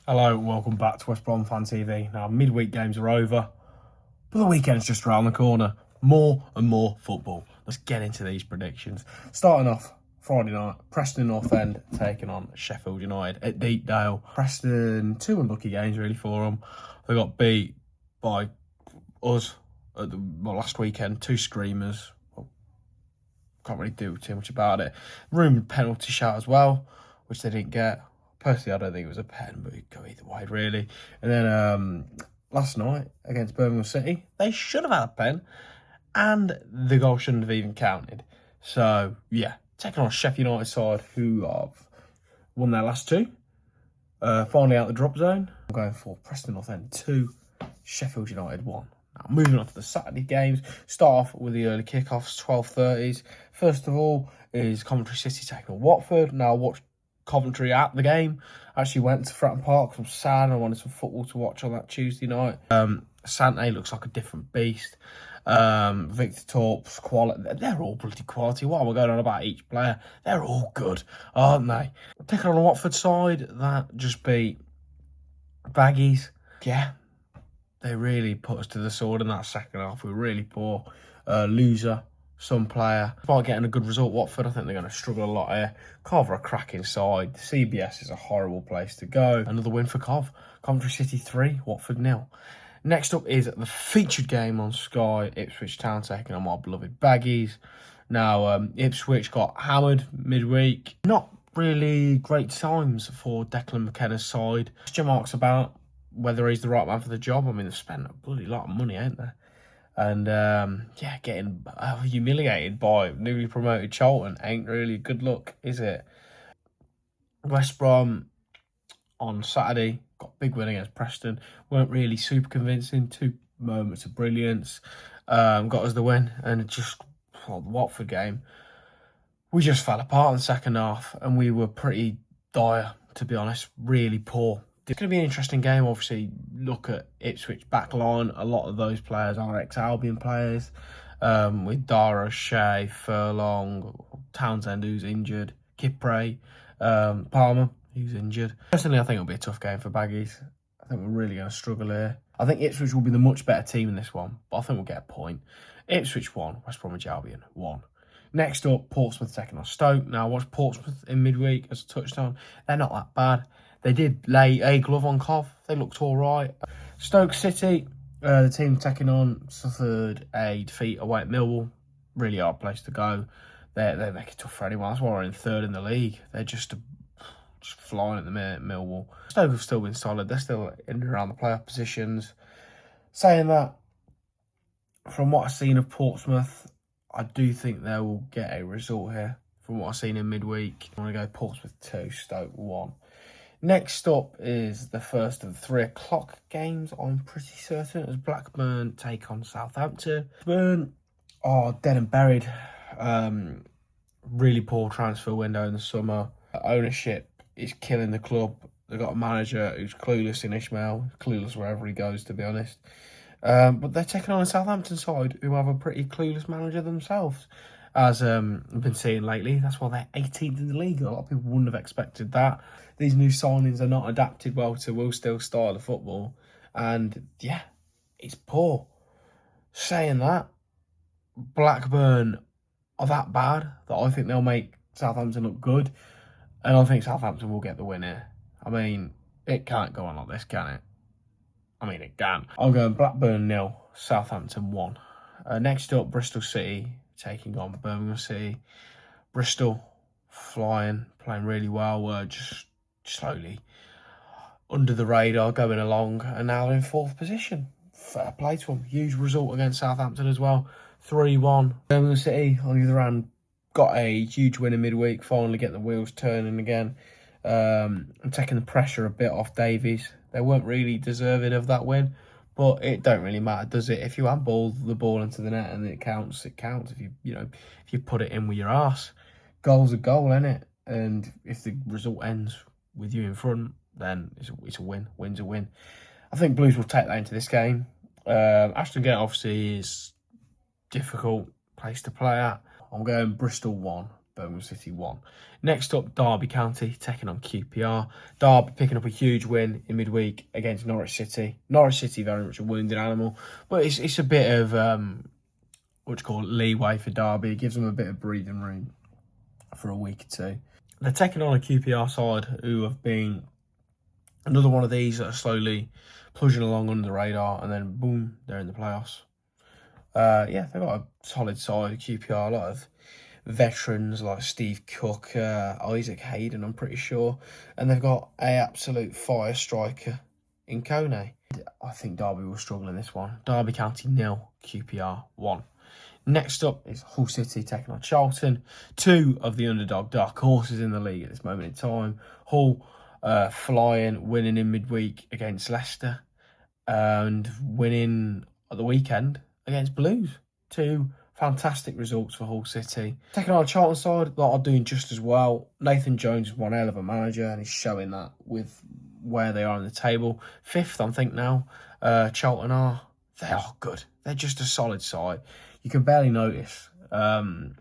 Hello, welcome back to West Brom Fan TV. Now, midweek games are over, but the weekend's just around the corner. More and more football. Let's get into these predictions. Starting off Friday night, Preston North End taking on Sheffield United at Deepdale. Preston, two unlucky games really for them. They got beat by us at the last weekend, two screamers. Can't really do too much about it. Rumoured penalty shout as well, which they didn't get. Personally, I don't think it was a pen, but it could go either way, really. And then last night against Birmingham City, they should have had a pen, and the goal shouldn't have even counted. So, yeah, taking on Sheffield United side, who have won their last two. Finally out the drop zone. I'm going for Preston North End 2, Sheffield United 1. Now, moving on to the Saturday games. Start off with the early kickoffs, 12:30s. First of all is Coventry City taking on Watford. Now, I watched Coventry at the game. Actually went to Fratton Park. I'm sad. I wanted some football to watch on that Tuesday night. Sante looks like a different beast. Victor Torp's quality. They're all bloody quality. What am I going on about each player? They're all good, aren't they? Taking on the Watford side, that just beat Baggies. Yeah, they really put us to the sword in that second half. We were really poor. Loser. Some player. Despite getting a good result, Watford, I think they're going to struggle a lot here. Cov are a cracking side. CBS is a horrible place to go. Another win for Cov. Coventry City 3, Watford 0. Next up is the featured game on Sky. Ipswich Town taking on my beloved Baggies. Now, Ipswich got hammered midweek. Not really great times for Declan McKenna's side. Question marks about whether he's the right man for the job. I mean, they've spent a bloody lot of money, ain't they? And, yeah, getting humiliated by newly promoted Charlton ain't really good luck, is it? West Brom on Saturday got a big win against Preston. Weren't really super convincing. 2 moments of brilliance. Got us the win. And just, the Watford game, we just fell apart in the second half. And we were pretty dire, to be honest. Really poor. It's going to be an interesting game. Obviously, look at Ipswich backline. A lot of those players are ex-Albion players. With Dara, Shea, Furlong, Townsend, who's injured, Kipre, Palmer, who's injured. Personally, I think it'll be a tough game for Baggies. I think we're really going to struggle here. I think Ipswich will be the much better team in this one, but I think we'll get a point. Ipswich 1, West Bromwich Albion 1. Next up, Portsmouth taking on Stoke. Now, I watched Portsmouth in midweek, as I touched on. They're not that bad. They did lay a glove on Cov. They looked all right. Stoke City, the team taking on, suffered a defeat away at Millwall. Really hard place to go. They make it tough for anyone. That's why we're in third in the league. They're just flying at the minute, Millwall. Stoke have still been solid. They're still in and around the playoff positions. Saying that, from what I've seen of Portsmouth, I do think they will get a result here. From what I've seen in midweek, I'm going to go Portsmouth 2, Stoke 1. Next up is the first of the 3 o'clock games, I'm pretty certain, as Blackburn take on Southampton. Blackburn are dead and buried. Really poor transfer window in the summer. Ownership is killing the club. They've got a manager who's clueless in Ishmael, clueless wherever he goes, to be honest. But they're taking on a Southampton side who have a pretty clueless manager themselves. As I've been seeing lately, that's why they're 18th in the league. A lot of people wouldn't have expected that. These new signings are not adapted well to Will Steele's style of football. And, yeah, it's poor. Saying that, Blackburn are that bad that I think they'll make Southampton look good. And I think Southampton will get the win here. I mean, it can't go on like this, can it? I mean, it can. I'm going Blackburn 0, Southampton 1. Next up, Bristol City taking on Birmingham City. Bristol flying, playing really well. Just slowly under the radar, going along, and now they're in 4th position. Fair play to them. Huge result against Southampton as well. 3-1. Birmingham City, on the other hand, got a huge win in midweek. Finally getting the wheels turning again. I'm taking the pressure a bit off Davies. They weren't really deserving of that win. But it don't really matter, does it? If you handball the ball into the net and it counts, it counts. If you put it in with your arse, goal's a goal, innit? And if the result ends with you in front, then it's a win. Win's a win. I think Blues will take that into this game. Ashton Gate obviously is difficult place to play at. I'm going Bristol 1, Birmingham City 1. Next up, Derby County taking on QPR. Derby picking up a huge win in midweek against Norwich City. Norwich City very much a wounded animal, but it's a bit of leeway for Derby. It gives them a bit of breathing room for a week or two. They're taking on a QPR side who have been another one of these that are slowly plunging along under the radar, and then boom, they're in the playoffs. They've got a solid side, QPR, a lot of veterans like Steve Cook, Isaac Hayden, I'm pretty sure, and they've got an absolute fire striker in Kone. I think Derby will struggle in this one. Derby County 0, QPR 1. Next up is Hull City taking on Charlton. 2 of the underdog dark horses in the league at this moment in time. Hull flying, winning in midweek against Leicester, and winning at the weekend against Blues. 2 fantastic results for Hull City. Taking on a Charlton side that are doing just as well. Nathan Jones is one hell of a manager, and he's showing that with where they are in the table. 5th, I think now. Charlton they are good. They're just a solid side. You can barely notice the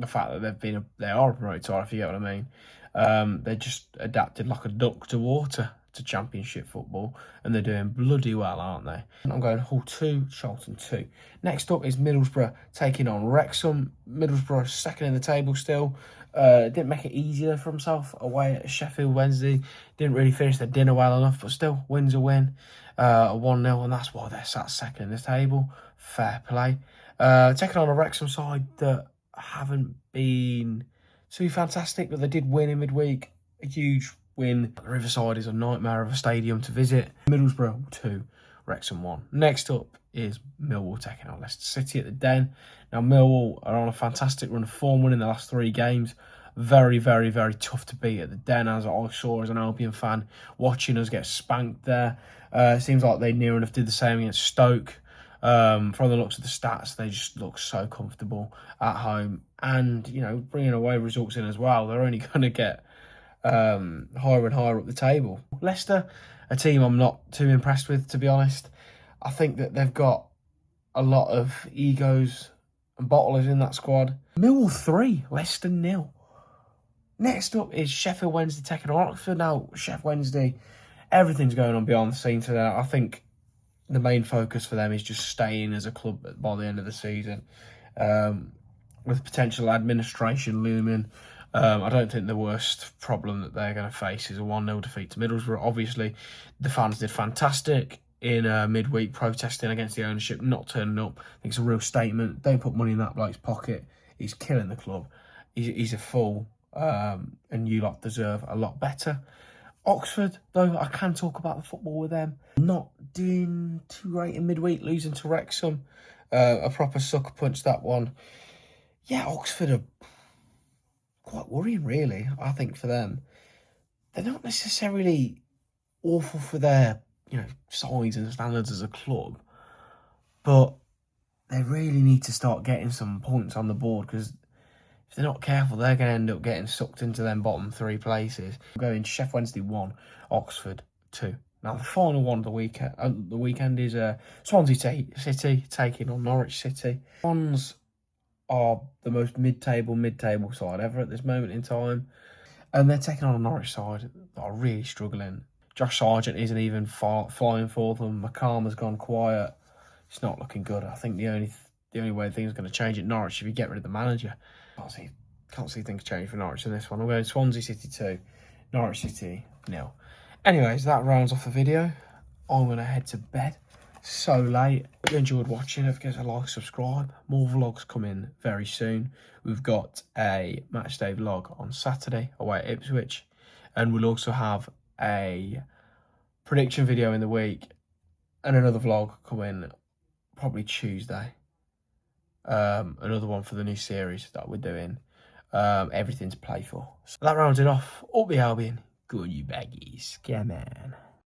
fact that they are a promoted side, if you get what I mean. They're just adapted like a duck to water to Championship football, and they're doing bloody well, aren't they? I'm going Hull 2, Charlton 2. Next up is Middlesbrough taking on Wrexham. Middlesbrough second in the table still. Didn't make it easier for himself away at Sheffield Wednesday. Didn't really finish their dinner well enough, but still, win's a win. A 1-0, and that's why they're sat second in the table. Fair play. Taking on a Wrexham side that haven't been too fantastic, but they did win in midweek. A huge win. Riverside is a nightmare of a stadium to visit. Middlesbrough 2, Wrexham 1. Next up is Millwall taking on Leicester City at the Den. Now, Millwall are on a fantastic run of form, winning the last 3 games. Very, very, very tough to beat at the Den, as I saw as an Albion fan, watching us get spanked there. Seems like they near enough did the same against Stoke. From the looks of the stats, they just look so comfortable at home. And, bringing away results in as well, they're only going to get higher and higher up the table. Leicester, a team I'm not too impressed with, to be honest. I think that they've got a lot of egos and bottlers in that squad. Millwall 3, Leicester 0. Next up is Sheffield Wednesday taking on Oxford. Now, Sheffield Wednesday, everything's going on behind the scenes for them. I think the main focus for them is just staying as a club by the end of the season, with potential administration looming. I don't think the worst problem that they're going to face is a 1-0 defeat to Middlesbrough. Obviously, the fans did fantastic in midweek, protesting against the ownership, not turning up. I think it's a real statement. Don't put money in that bloke's pocket. He's killing the club. He's a fool, and you lot deserve a lot better. Oxford, though, I can talk about the football with them. Not doing too great in midweek, losing to Wrexham. A proper sucker punch, that one. Yeah, Oxford are quite worrying, really, I think, for them. They're not necessarily awful for their, size and standards as a club, but they really need to start getting some points on the board, because if they're not careful, they're going to end up getting sucked into them bottom 3 places. I'm going Sheffield Wednesday 1, Oxford 2. Now, the final one of the weekend is Swansea City taking on Norwich City. Swans are the most mid-table side ever at this moment in time, and they're taking on a Norwich side that are really struggling. Josh Sargent isn't even flying for them. McCallum has gone quiet. It's not looking good. I think the only way things are going to change at Norwich is if you get rid of the manager. Can't see things change for Norwich in this one. I'm going Swansea City 2, Norwich City 0. Anyways, that rounds off the video. I'm going to head to bed. So late. If you enjoyed watching, don't forget to like, subscribe. More vlogs coming very soon. We've got a Matchday vlog on Saturday away at Ipswich, and we'll also have a prediction video in the week and another vlog coming probably Tuesday. Another one for the new series that we're doing. Everything to play for. So that rounds it off. Up the Albion. Good, you baggies. Come on.